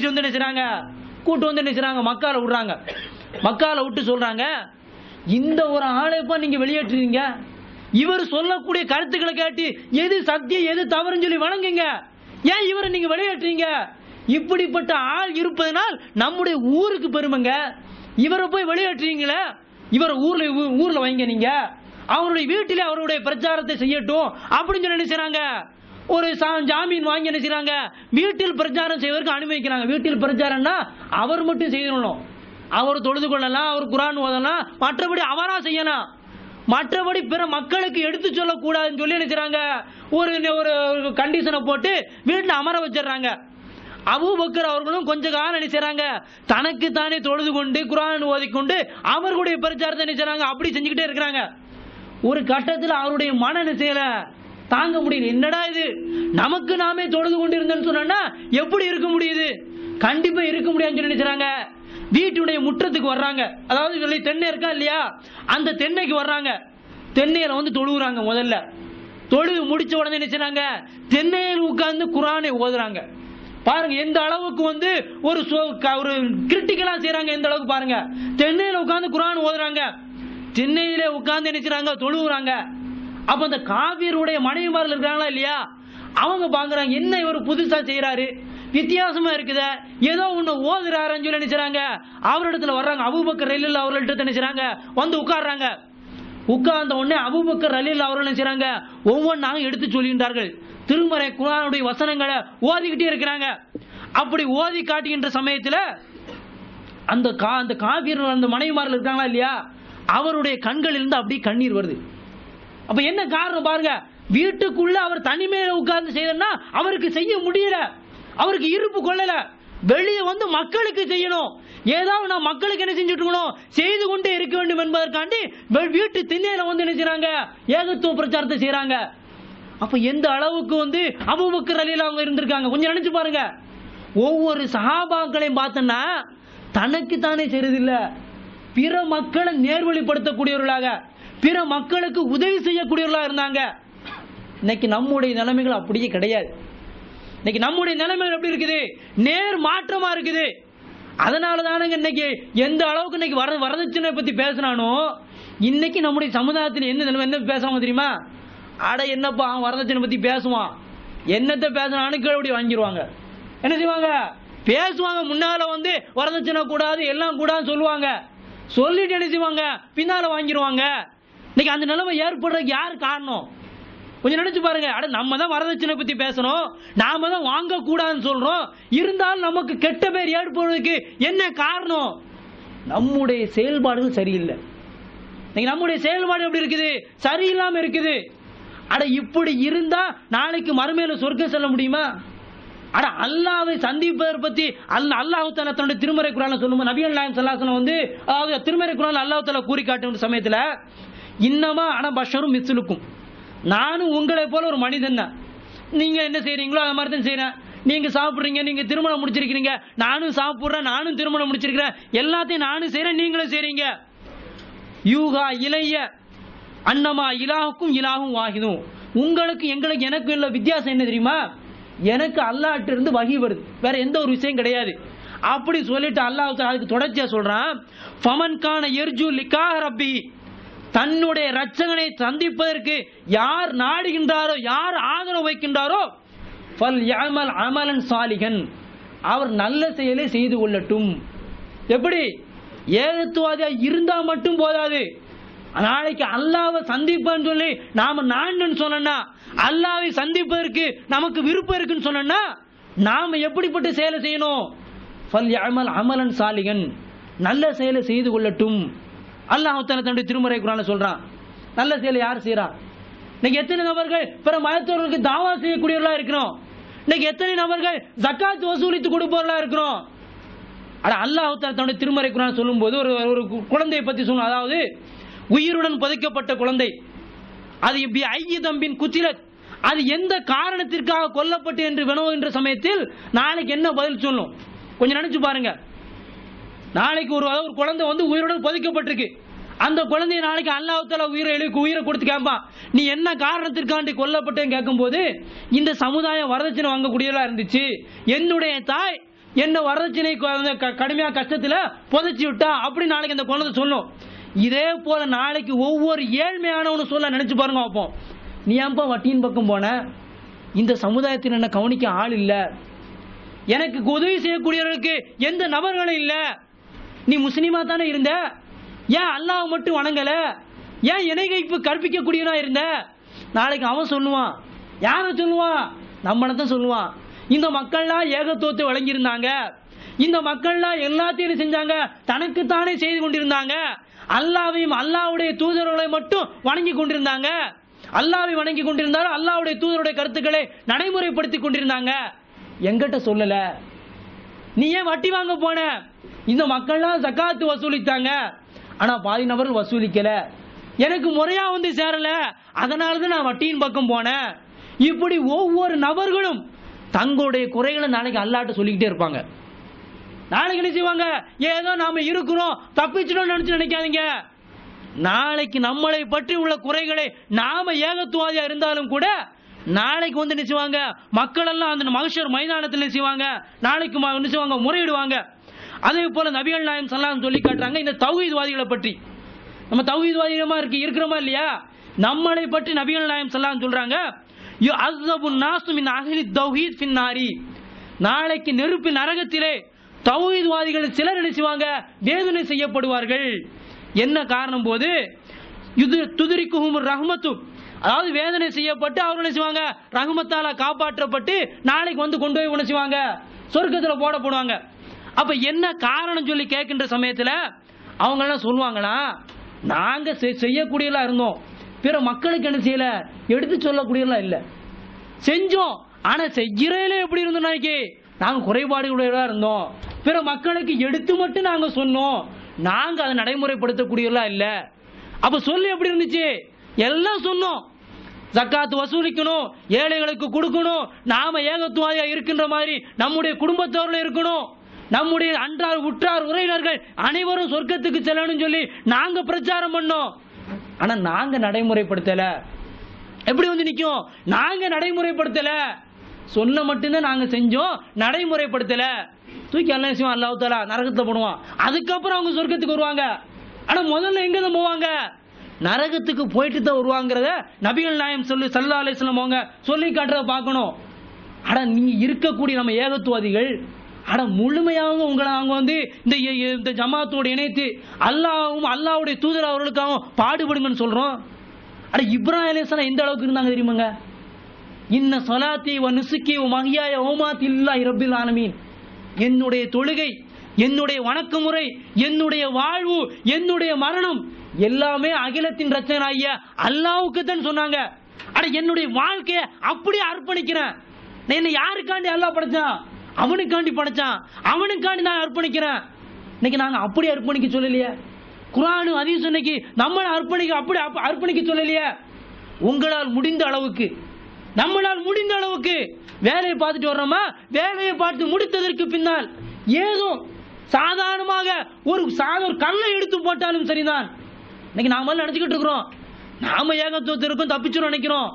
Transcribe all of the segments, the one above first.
கூட்டிட்டு வந்து நினைச்சாங்க, கூட்டு வந்து நினைச்சாங்க மக்கால விடுறாங்க. மக்கால விட்டு சொல்றாங்க, இந்த ஒரு ஆளைப்பா நீங்க வெளியேற்றுறீங்க, இவர் சொல்லக்கூடிய கருத்துக்களை கேட்டு எது சத்தியம் எது தவறுன்னு சொல்லி வணங்குங்க, ஏன் இவரை நீங்க வெளியேற்றீங்க? இப்படிப்பட்ட ஆள் இருப்பதனால் நம்முடைய ஊருக்கு பெருமைங்க, இவரை போய் வெளியேற்றீங்களே, இவரை ஊர்ல வைங்க, நீங்க அவருடைய வீட்டிலே அவருடைய பிரச்சாரத்தை செய்யட்டும் அப்படின்னு சொல்லி நினைச்சாங்க. ஒரு ஜாமீன் வாங்கி நினைச்சாங்க, வீட்டில் பிரச்சாரம் செய்வதற்கு அனுமதிக்கிறாங்க. வீட்டில் பிரச்சாரம்னா அவர் மட்டும் செய்யணும், அவர் தொழுது கொள்ளலாம், அவர் குர்ஆன் ஓதலாம், மற்றபடி அவரா செய்யலாம், மற்றபடி பிற மக்களுக்கு எடுத்து சொல்லக்கூடாதுன்னு சொல்லி நினைச்சாங்க. ஒரு கண்டிஷனை போட்டு வீட்டில் அமர வச்சிடறாங்க. அபூபக்கர் அவர்களும் கொஞ்ச காலம் நினைச்சாங்க, தனக்கு தானே தொழுது கொண்டு குர்ஆன் ஓதிக்கொண்டு அவர்களுடைய பிரச்சாரத்தை நினைச்சாங்க, அப்படி செஞ்சுக்கிட்டே இருக்கிறாங்க. ஒரு கட்டத்தில் அவருடைய மன நிச்சயில தாங்க முடியல, என்னடா இது, நமக்கு நாமே தொழுது கொண்டு இருந்தோம்னு சொன்னா எப்படி இருக்க முடியுது, கண்டிப்பா இருக்க முடியாதுன்னு சொல்லி நினைச்சாங்க. வீட்டுடைய முற்றத்துக்கு வர்றாங்க, அதாவது சொல்லி தென்னை இருக்கா இல்லையா, அந்த தென்னைக்கு வர்றாங்க. தென்னையில வந்து தொழுகிறாங்க. முதல்ல தொழுது முடிச்ச உடனே நினைச்சாங்க, தென்னையில் உட்கார்ந்து குர்ஆனை ஓதுறாங்க. பாருங்க எந்த அளவுக்கு வந்து ஒரு கிரிட்டிக்கலா செய்யறாங்க, எந்த அளவுக்கு பாருங்க. தென்னையில உட்கார்ந்து குர்ஆன் ஓதுறாங்க, தென்னையில உட்கார்ந்து நினைச்சாங்க தொழுகிறாங்க. அப்ப அந்த காபீருடைய மனைவிமார்கள் இருக்காங்களா இல்லையா, அவங்க பாக்குறாங்க, என்ன இவர் புதுசா செய்யறாரு, வித்தியாசமா இருக்குதே, ஏதோ ஒண்ணு ஓதுறாருன்னு சொல்லி நினைச்சாங்க. அவரிடத்துல வர்றாங்க, அபூபக்கர் ரலியல்லாஹு அவர்கள்ட்ட நினைச்சாங்க, வந்து உட்கார்றாங்க. உட்கார்ந்த உடனே அபூபக்கர் ரலியல்லாஹு அவர்கள் நினைச்சாங்க, ஒவ்வொன்றாக எடுத்து சொல்கின்றார்கள். திருமறை குர்ஆனுடைய வசனங்களை ஓதிக்கிட்டே இருக்கிறாங்க. அப்படி ஓதி காட்டுகின்ற சமயத்துல அந்த காபீர் அந்த மனைவிமார்கள் இருக்காங்களா இல்லையா, அவருடைய கண்களில் இருந்து அப்படி கண்ணீர் வருது. அப்ப என்ன காரணம் பாருங்க, வீட்டுக்குள்ள அவர் தனிமையில உட்கார்ந்து செய்யறா அவருக்கு செய்ய முடியல, அவருக்கு இருப்பு கொள்ளல, வெளியே வந்து மக்களுக்கு செய்யணும், ஏதாவது நான் மக்களுக்கு என்ன செஞ்சுட்டு இருக்கணும், செய்து கொண்டே இருக்க வேண்டும் என்பதற்காண்டி வீட்டு திண்ணையில வந்து என்ன செய்றாங்க, ஏகத்துவ பிரச்சாரத்தை செய்யறாங்க. அப்ப எந்த அளவுக்கு வந்து அபூபக்கர் ரலியல்லாஹு அவங்க இருந்திருக்காங்க கொஞ்சம் நினைச்சு பாருங்க. ஒவ்வொரு சஹாபாக்களையும் பார்த்தோம்னா தனக்கு தானே செய்யறதில்ல, பிற மக்களை நேர்வழிப்படுத்தக்கூடியவர்களாக, பிற மக்களுக்கு உதவி செய்யக்கூடியவர்களாக இருந்தாங்க. இன்னைக்கு நம்முடைய நிலைமைகள் அப்படியே கிடையாது. இன்னைக்கு நம்முடைய நிலைமைகள் எப்படி இருக்குது, நேர் மாற்றமா இருக்குது. அதனால தானங்க இன்னைக்கு எந்த அளவுக்கு இன்னைக்கு வரதட்சணை பத்தி பேசினானோ, இன்னைக்கு நம்முடைய சமுதாயத்தில் என்ன பேசுவாங்க தெரியுமா, அட என்னப்பா அவன் வரதட்சணை பத்தி பேசுவான், என்னத்தை பேசினான்னு கேள்வி வாங்கிடுவாங்க. என்ன செய்வாங்க, பேசுவாங்க, முன்னால வந்து வரதட்சணை கூடாது எல்லாம் கூடாதுன்னு சொல்லுவாங்க, சொல்லிட்டு என்ன செய்வாங்க, பின்னால வாங்கிடுவாங்க. இன்னைக்கு அந்த நிலைமை ஏற்படுறதுக்கு யார் காரணம் கொஞ்சம் நினைச்சு பாருங்க. அட நம்ம தான் வரதட்சணை பத்தி பேசணும், நாம தான் வாங்க கூடாதுன்னு சொல்றோம், இருந்தாலும் நமக்கு கெட்ட பேர் ஏற்படுவதற்கு என்ன காரணம், நம்முடைய செயல்பாடுகள் சரியில்லை. இன்னைக்கு நம்முடைய செயல்பாடு எப்படி இருக்குது, சரியில்லாம இருக்குது. அட இப்படி இருந்தா நாளைக்கு மறுமையில சொர்க்கம் செல்ல முடியுமா? அட அல்லாஹ்வை சந்திப்பதை பத்தி அல்லாஹ் தஆலா தன்னுடைய திருமறை குர்ஆன்ல சொல்லும்போது நபிகள் நாயகம் ஸல்லல்லாஹு அலைஹி வஸல்லம் வந்து அதாவது திருமறை குர்ஆன்ல அல்லாஹ் தஆலா கூறி காட்டும் சமயத்துல, இன்னமா அன பஷரும் மிஸ்லுக்கும், நானும் உங்களை போல ஒரு மனிதன் தான், நீங்க என்ன செய்றீங்களோ அது மாதிரி தான் செய்றேன், நீங்க சாப்பிடுறீங்க, நீங்க திருமணம் முடிச்சிருக்கீங்க, நானும் சாப்பிடுறேன், நானும் திருமணம் முடிச்சிருக்கிறேன், எல்லாத்தையும் நானும் செய்றேன், நீங்களும் செய்றீங்க. யூகா இலைய அன்னமா இலாஹுக்கும் இலாஹும் வாஹிதும், உங்களுக்கு எங்களுக்கு எனக்கு உள்ள வித்தியாசம் என்ன தெரியுமா, எனக்கு அல்லாஹ்ட்ட இருந்து வஹி வருது, வேற எந்த ஒரு விஷயம் கிடையாது. அப்படி சொல்லிட்டு அல்லாஹ் அதுக்கு தொடர்ச்சியா சொல்றான், ஃபமன் கான யர்ஜு லிகா ரப்பி, தன்னுடைய இரட்சகனை சந்திப்பதற்கு யார் நாடுகின்றாரோ, யார் ஆதரவு வைக்கின்றாரோ, ஃபல் யஅமல் அமலன் சாலிஹன், அவர் நல்ல செயலை செய்து கொள்ளட்டும். எப்படி, ஏகத்துவாதியா இருந்தா மட்டும் போதாது, நாளைக்கு அல்லாஹ்வை சந்திப்பேன்னு சொல்லி நாம நான்னு சொன்னா, அல்லாஹ்வை சந்திப்பதற்கு நமக்கு விருப்பம் இருக்குன்னு சொன்னா, நாம எப்படிப்பட்ட செயலை செய்யணும், ஃபல் யஅமல் அமலன் சாலிஹன், நல்ல செயலை செய்து கொள்ளட்டும். அல்லாஹ் தஆலா தன்னுடைய திருமறை குர்ஆன்ல சொல்றான், நல்ல செயலை யார் செய்றா? இன்னைக்கு எத்தனை நபர்கள் பிற மதத்தவர்களுக்கு தாவா செய்யக்கூடியவர்களா இருக்கிறோம், இன்னைக்கு எத்தனை நபர்கள் ஜகாத் வசூலித்து கொடுப்பவர்களா இருக்கிறோம். அட அல்லாஹ் தஆலா தன்னுடைய திருமறை குர்ஆன் சொல்லும்போது ஒரு குழந்தையை பத்தி சொல்லும், அதாவது உயிருடன் புதைக்கப்பட்ட குழந்தை, அது இப்படி ஐய தம்பின் குச்சிலத், அது எந்த காரணத்திற்காக கொல்லப்பட்டு என்று வினவுகின்ற சமயத்தில் நாளைக்கு என்ன பதில் சொல்லும் கொஞ்சம் நினைச்சு பாருங்க. நாளைக்கு ஒரு குழந்தை வந்து உயிருடன் புதைக்கப்பட்டிருக்கு, அந்த குழந்தைய நாளைக்கு அல்லாஹ் தஆலா உயிரை கொடுத்து கேட்பான், நீ என்ன காரணத்திற்காண்டி கொல்லப்பட்டேன்னு கேட்கும் போது, இந்த சமுதாயம் வரதட்சணை வாங்கக்கூடியவர்களா இருந்துச்சு, என்னுடைய தாய் என்ன வரதட்சணை கடுமையா கஷ்டத்துல புதைச்சி விட்டா அப்படி நாளைக்கு அந்த குழந்தை சொல்லும். இதே போல நாளைக்கு ஒவ்வொரு ஏழ்மையானவனு சொல்ல நினைச்சு பாருங்க. அப்போ நீ ஏன்பா வட்டியின் பக்கம் போன, இந்த சமுதாயத்தில் என்ன கவனிக்க ஆள் இல்ல, எனக்கு உதவி செய்யக்கூடியவர்களுக்கு எந்த நபர்களும் இல்ல, நீ முஸ்லீமா தானே இருந்த, ஏன் அல்லாஹ் மட்டும் வணங்கல, ஏன் இணைகைப்பு கற்பிக்கக்கூடியவனா இருந்த, நாளைக்கு அவன் சொல்லுவான். யார சொல்லுவான்? நம்மளதான் சொல்லுவான். இந்த மக்கள்லாம் ஏகத்துவத்தை வழங்கியிருந்தாங்க, இந்த மக்கள்லாம் எல்லாத்தையும் செஞ்சாங்க, தனக்குத்தானே செய்து கொண்டிருந்தாங்க, அல்லாவையும் அல்லாவுடைய தூதர்களை மட்டும் வணங்கி கொண்டிருந்தாங்க, அல்லாவை வணங்கி கொண்டிருந்தாலும் அல்லாவுடைய தூதருடைய கருத்துக்களை நடைமுறைப்படுத்தி கொண்டிருந்தாங்க, எங்கிட்ட சொல்லல. நீ ஏன் வட்டி வாங்க போன? இந்த மக்கள்லாம் ஜகாத்து வசூலித்தாங்க, ஆனா பாதி நபர்கள் வசூலிக்கல, எனக்கு முறையா வந்து சேரல, அதனாலதான் நான் வட்டியின் பக்கம் போனேன். இப்படி ஒவ்வொரு நபர்களும் தங்களுடைய குறைகளை நாளைக்கு அல்லாட்ட சொல்லிக்கிட்டே இருப்பாங்க. நாளைக்கு என்ன செய்வாங்க? ஏதோ நாம இருக்கிறோம் தப்பிச்சிடும் நினைச்சு நினைக்காதீங்க. நாளைக்கு நம்மளை பற்றி உள்ள குறைகளை நாம ஏகத்துவாதியா இருந்தாலும் கூட நாளைக்கு வந்து நினைச்சுவாங்க மக்கள் எல்லாம் அந்த மஹ்ஷர் மைதானத்தில் நினைச்சுவாங்க, நாளைக்கு நினைச்சுவாங்க முறையிடுவாங்க. அதே போல நபிகள் நாயகம் ஸல்லல்லாஹு சொல்லி காட்டுறாங்க இந்த தௌஹீத்வாதிகளை பற்றி. நம்ம தௌஹீத்வாதிகளா இருக்கிறோமா இல்லையா? நம்மளை பற்றி நபிகள் நாயகம் ஸல்லல்லாஹு சொல்றாங்க, யுஅஸ்ஸபுன் நாஸு மின் அஹ்லி தௌஹீத் ஃபின் நாரி. நாளைக்கு நெருப்பு நரகத்திலே தௌஹீத்வாதிகள் சிலர் நினைச்சுவாங்க வேதனை செய்யப்படுவார்கள். என்ன காரணம் போது? துதுரிக்குஹுமுர் ரஹ்மத்து, அதாவது வேதனை செய்யப்பட்டு அவர்கள் நினைச்சுவாங்க ரஹ்மத்தால காப்பாற்றப்பட்டு நாளைக்கு வந்து கொண்டு போய் உணர்ச்சுவாங்க சொர்க்கத்தில் போடப்படுவாங்க. அப்ப என்ன காரணம் சொல்லி கேட்கின்ற சமயத்துல அவங்க எல்லாம் சொல்லுவாங்களா, நாங்க செய்யக்கூடியலாம் இருந்தோம், பிற மக்களுக்கு என்ன செய்யல எடுத்து சொல்லக்கூடியலாம் இல்ல, செஞ்சோம் ஆனா செய்யறதுல எப்படி இருந்தோம், நாளைக்கு நாங்க குறைபாடுகளா இருந்தோம், பிற மக்களுக்கு எடுத்து மட்டும் நாங்க சொன்னோம், நாங்க அதை நடைமுறைப்படுத்தக்கூடியலாம் இல்ல. அப்ப சொல்லி எப்படி இருந்துச்சு? எல்லாம் சொன்னோம், ஜக்காத் வசூலிக்கணும், ஏழைகளுக்கு கொடுக்கணும், நாம ஏகத்துவாதியா இருக்கின்ற மாதிரி நம்முடைய குடும்பத்தோர்ல இருக்கணும், நம்முடைய அன்றார் உற்றார் உறவினர்கள் அனைவரும் சொர்க்கத்துக்கு செல்லணும் சொல்லி நாங்க பிரச்சாரம் பண்ணோம். ஆனா நாங்க நடைமுறைப்படுத்தல. எப்படி வந்து நிக்கும்? நாங்க நடைமுறைப்படுத்தல, சொன்ன மட்டும்தான் நாங்க செஞ்சோம், நடைமுறைப்படுத்தல. தூக்கி அல்லா செய்வான், அல்லாஹ் தஆலா நரகத்தை போடுவான். அதுக்கப்புறம் அவங்க சொர்க்கத்துக்கு வருவாங்க. ஆனா முதல்ல எங்க தான் போவாங்க? நரகத்துக்கு போயிட்டு தான் வருவாங்கிறத நபிகள் நாயகம் ஸல்லல்லாஹு அலைஹி வஸல்லம் அவங்க சொல்லி காட்டுறத பார்க்கணும். ஆனா நீங்க இருக்கக்கூடிய நம்ம ஏகத்துவாதிகள் ஆனா முழுமையாக உங்களை அவங்க வந்து இந்த ஜமாத்தோடு இணைத்து அல்லாஹ்வும் அல்லாஹ்வுடைய தூதர் அவர்களுக்காக பாடுபடுங்கன்னு சொல்றோம். அட இப்ராஹிம் அலைஹிஸ்ஸலாம் எந்த அளவுக்கு இருந்தாங்க தெரியுமாங்க? இன்ன ஸலாத்தி வ நுசுகி வ மஹ்யாய வ மமாத்தி லில்லாஹி ரப்பில் ஆலமீன். என்னுடைய தொழுகை, என்னுடைய வணக்க முறை, என்னுடைய வாழ்வு, என்னுடைய மரணம் எல்லாமே அகிலத்தின் ரட்சகனாகிய அல்லாஹ்வுக்கு தான் சொன்னாங்க. அட என்னுடைய வாழ்க்கையை அப்படியே அர்ப்பணிக்கிறேன். நான் என்ன யாருக்காண்டி அல்லாஹ் படைச்சான்? அவனுக்காண்டி படைச்சான், அவனுக்காண்டி நான் அர்ப்பணிக்கிறேன். இன்னைக்கு நாங்க அப்படி அர்ப்பணிக்க சொல்லலையே. குர்ஆன் ஹதீஸ் இன்னைக்கு நம்மள அப்படி அர்ப்பணிக்க சொல்லலையே. உங்களால் முடிந்த அளவுக்கு, நம்மளால் முடிந்த அளவுக்கு வேலையை பார்த்துட்டு வர்றோமா, வேலையை பார்த்து முடித்ததற்கு பின்னால் ஏதோ சாதாரணமாக ஒரு கல்லை எடுத்து போட்டாலும் சரிதான். இன்னைக்கு நாம நினைச்சுக்கிட்டு இருக்கிறோம் நாம ஏகத்துவத்திற்கும் தப்பிச்சு நினைக்கிறோம்.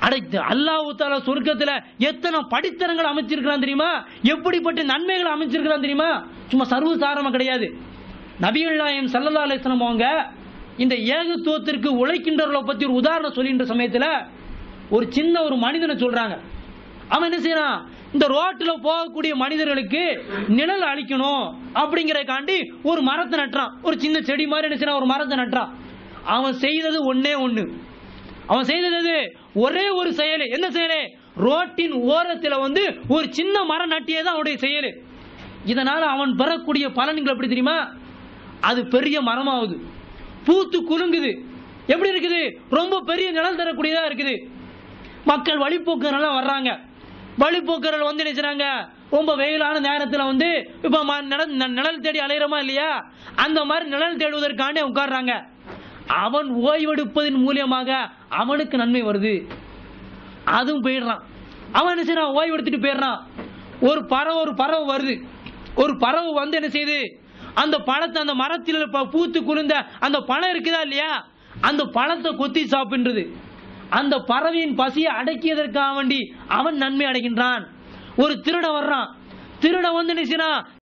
அடைத்து அல்லாஹ் தஆலா சொர்க்கத்துல எத்தனை படித்தரங்கள் அமைச்சிருக்கிறான் தெரியுமா? எப்படிப்பட்ட நன்மைகளை அமைச்சிருக்கிறான் தெரியுமா? சும்மா சர்வசாதாரணமா கிடையாது. நபிகள் நாயகம் ஸல்லல்லாஹு அலைஹி வஸல்லம் அவங்க இந்த ஏகத்துவத்திற்கு உழைக்கின்றவர்களை பத்தி ஒரு உதாரணம் சொல்லின்ற சமயத்துல ஒரு சின்ன ஒரு மனிதனை சொல்றாங்க. அவன் என்ன செய்யறான்? இந்த ரோட்ல போகக்கூடிய மனிதர்களுக்கு நிழல் அளிக்கணும் அப்படிங்கறதுக்காண்டி ஒரு மரத்தை நட்டுறான். ஒரு சின்ன செடி மாதிரி என்ன செய்யறான்? ஒரு மரத்தை நட்டுறான். அவன் செய்தது ஒன்னே ஒண்ணு. அவன் செய்தது ஒரே ஒரு செயல். என்ன செயல்? ரோட்டின் ஓரத்தில் வந்து ஒரு சின்ன மரம் நட்டியதான் அவனுடைய செயல். இதனால அவன் பெறக்கூடிய பலன்கள் எப்படி தெரியுமா? அது பெரிய மரமாகுது, பூத்து குலுங்குது. எப்படி இருக்குது? ரொம்ப பெரிய நிழல் தரக்கூடியதா இருக்குது. மக்கள் வழிபோக்கர்கள் வர்றாங்க. வழிபோக்கர்கள் வந்து நினைச்சாங்க ரொம்ப வெயிலான நேரத்தில் வந்து இப்ப நிழல் தேடி அலையிறமா இல்லையா, அந்த மாதிரி நிழல் தேடுவதற்காண்டி உட்கார்றாங்க. அவன் ஓய்வெடுப்பதன் மூலியமாக அவனுக்கு நன்மை வருது. அதுவும் போயிடுறான். அவன் என்ன செய்யறான்? ஓய்வெடுத்துட்டு போயிடுறான். ஒரு பறவை வருது. ஒரு பறவை வந்து என்ன செய்யுது? அந்த பழத்தை, அந்த மரத்தில் பூத்து குலுந்த அந்த பழம் இருக்குதா இல்லையா, அந்த பழத்தை கொத்தி சாப்பிடுறது. அந்த பறவையின் பசியை அடக்கியதற்காக வேண்டி அவன் நன்மை அடைகின்றான். ஒரு திருடன் வர்றான். திருடன் வந்து நினைச்சுனா